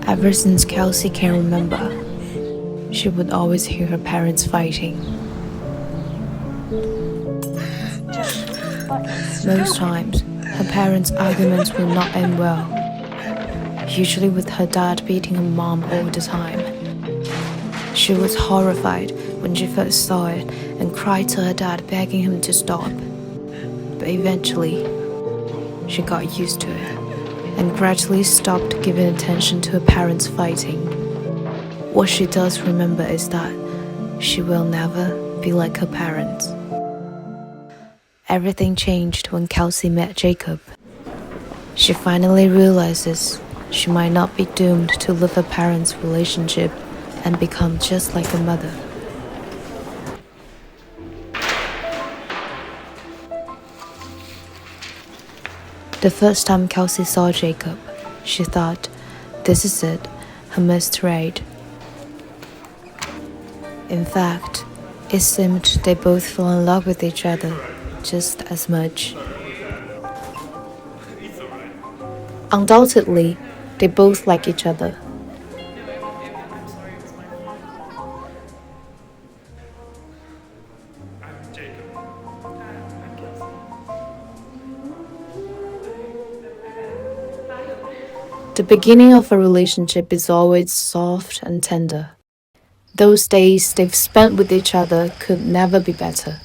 Ever since Kelsey can remember, she would always hear her parents fighting. Most times, her parents' arguments would not end well, usually with her dad beating her mom all the time. She was horrified when she first saw it and cried to her dad begging him to stop. But eventually, she got used to it and gradually stopped giving attention to her parents fighting. What she does remember is that she will never be like her parents. Everything changed when Kelsey met Jacob. She finally realizes she might not be doomed to live her parents' relationship and become just like her mother. The first time Kelsey saw Jacob, she thought, this is it, her must ride. In fact, it seemed they both fell in love with each other just as much. Undoubtedly, they both like each other. The beginning of a relationship is always soft and tender. Those days they've spent with each other could never be better.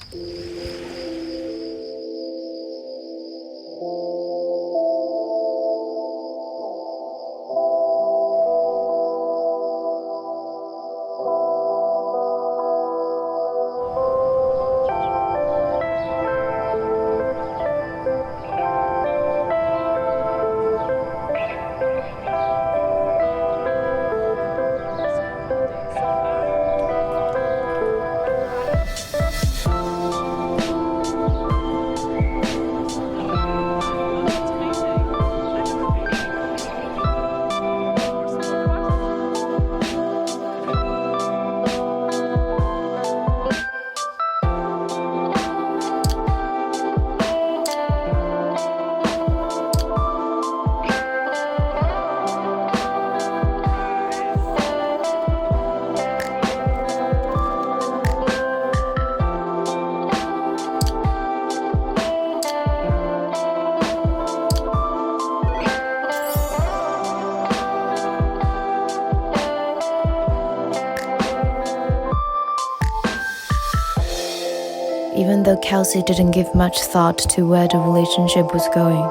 Even though Kelsey didn't give much thought to where the relationship was going,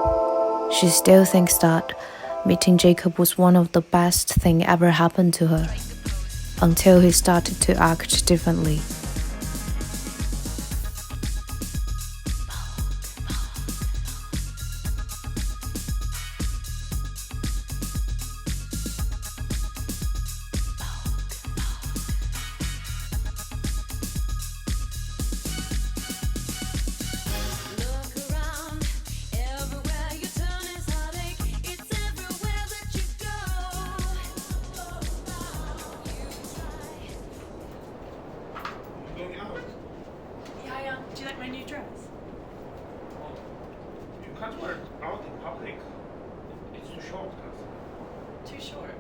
she still thinks that meeting Jacob was one of the best thing ever happened to her, until he started to act differently. Do you like my new dress? Well, you can't wear it out in public. It's too short, Kelsey. Too short.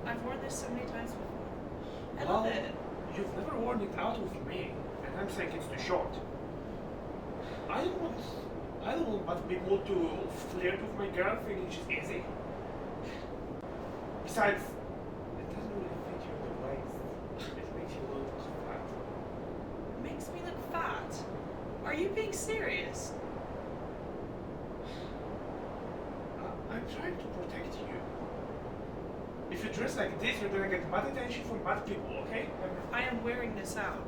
I've worn this so many times before. I Well, love it. You've never worn it out with me, and I'm saying it's too short. I don't want people to flirt with my girl thinking she's easy. Besides, it doesn't really fit you in the waist. It makes you look fat. Makes me look fat. Are you being serious? I'm trying to protect you. If you dress like this, you're gonna get bad attention from bad people, okay? I am wearing this out.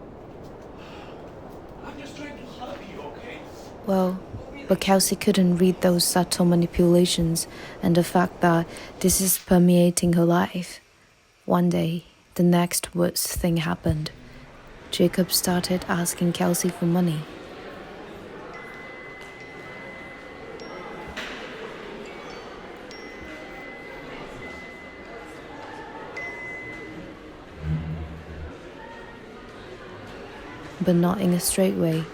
I'm just trying to help you, okay? Well, but Kelsey couldn't read those subtle manipulations and the fact that this is permeating her life. One day, the next worst thing happened. Jacob started asking Kelsey for money. But not in a straight way.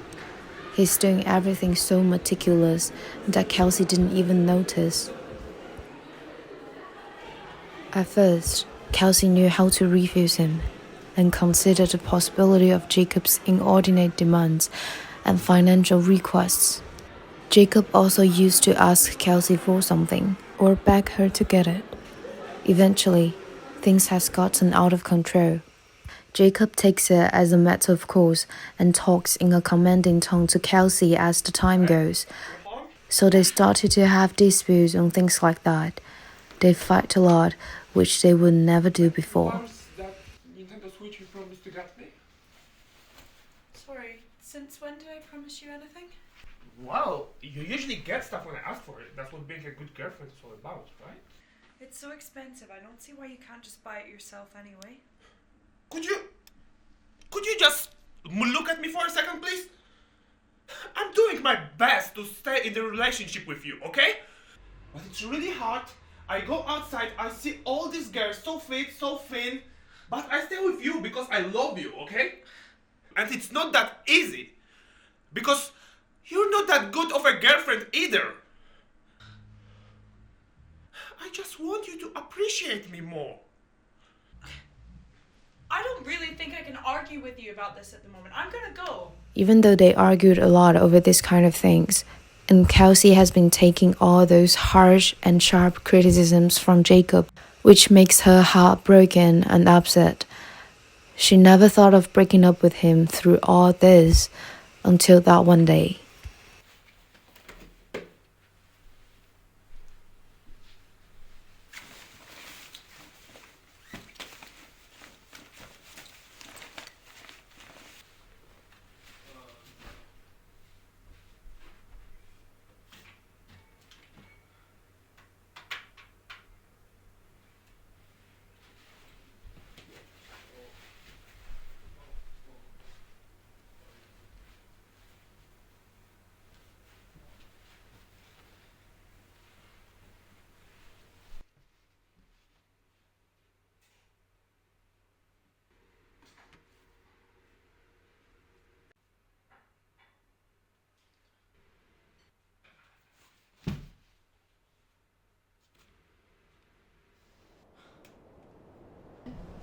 He's doing everything so meticulous that Kelsey didn't even notice. At first, Kelsey knew how to refuse him and considered the possibility of Jacob's inordinate demands and financial requests. Jacob also used to ask Kelsey for something or beg her to get it. Eventually, things has gotten out of control. Jacob takes it as a matter of course and talks in a commanding tone to Kelsey as the time goes. So they started to have disputes on things like that. They fight a lot, which they would never do before. Where's that Nintendo Switch you promised to get me? Sorry, since when did I promise you anything? Well, you usually get stuff when I ask for it. That's what being a good girlfriend is all about, right? It's so expensive, I don't see why you can't just buy it yourself anyway. Could you just look at me for a second, please? I'm doing my best to stay in the relationship with you, okay? But it's really hard. I go outside, I see all these girls so fit, so thin, but I stay with you because I love you, okay? And it's not that easy, because you're not that good of a girlfriend either. I just want you to appreciate me more. I don't really think I can argue with you about this at the moment. I'm gonna go. Even though they argued a lot over this kind of things, and Kelsey has been taking all those harsh and sharp criticisms from Jacob, which makes her heartbroken and upset. She never thought of breaking up with him through all this until that one day.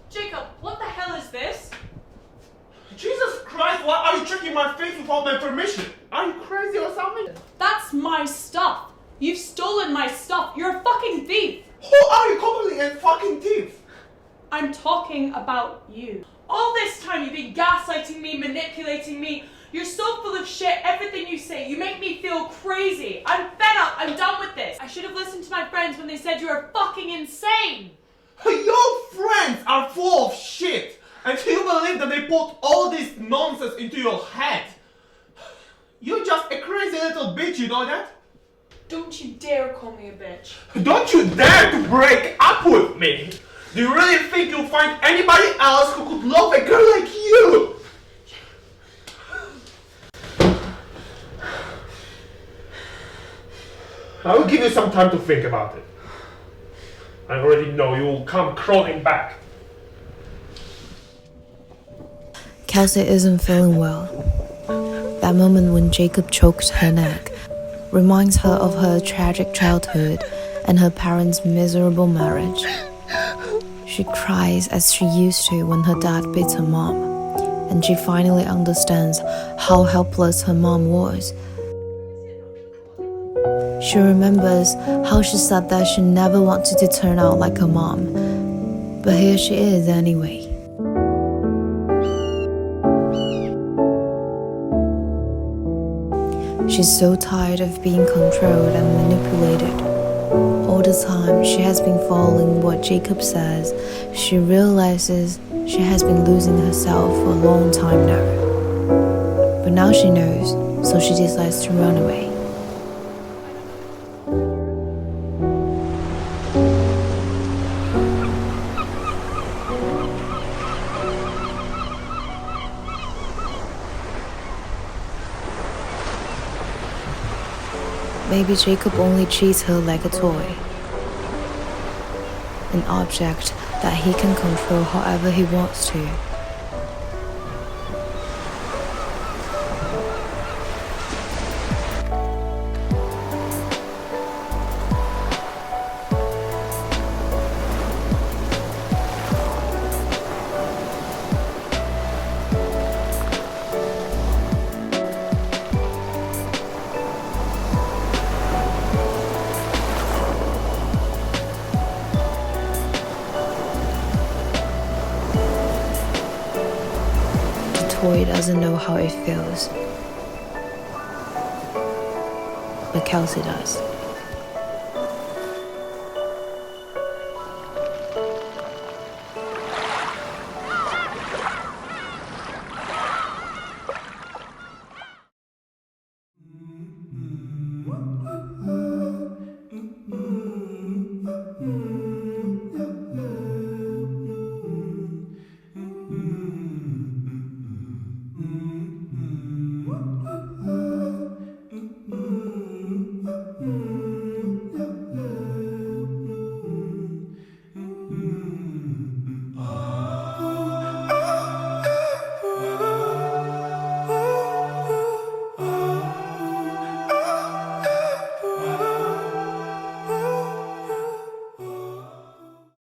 Jacob, what the hell is this? Jesus Christ, why are you checking my face without my permission? Are you crazy or something? That's my stuff. You've stolen my stuff. You're a fucking thief. Who are you calling a fucking thief? I'm talking about you. All this time you've been gaslighting me, manipulating me. You're so full of shit. Everything you say, you make me feel crazy. I'm fed up. I'm done with this. I should have listened to my friends when they said you were fucking insane. Your friends are full of shit, and you believe that they put all this nonsense into your head. You're just a crazy little bitch, you know that? Don't you dare call me a bitch. Don't you dare to break up with me! Do you really think you'll find anybody else who could love a girl like you? I will give you some time to think about it. I already know you will come crawling back. Kelsey isn't feeling well. That moment when Jacob choked her neck reminds her of her tragic childhood and her parents' miserable marriage. She cries as she used to when her dad beat her mom, and she finally understands how helpless her mom was. She remembers how she said that she never wanted to turn out like her mom, but here she is anyway. She's so tired of being controlled and manipulated. All the time she has been following what Jacob says, she realizes she has been losing herself for a long time now. But now she knows, so she decides to run away. Maybe Jacob only treats her like a toy, an object that he can control however he wants to. toy doesn't know how it feels. But Kelsey does.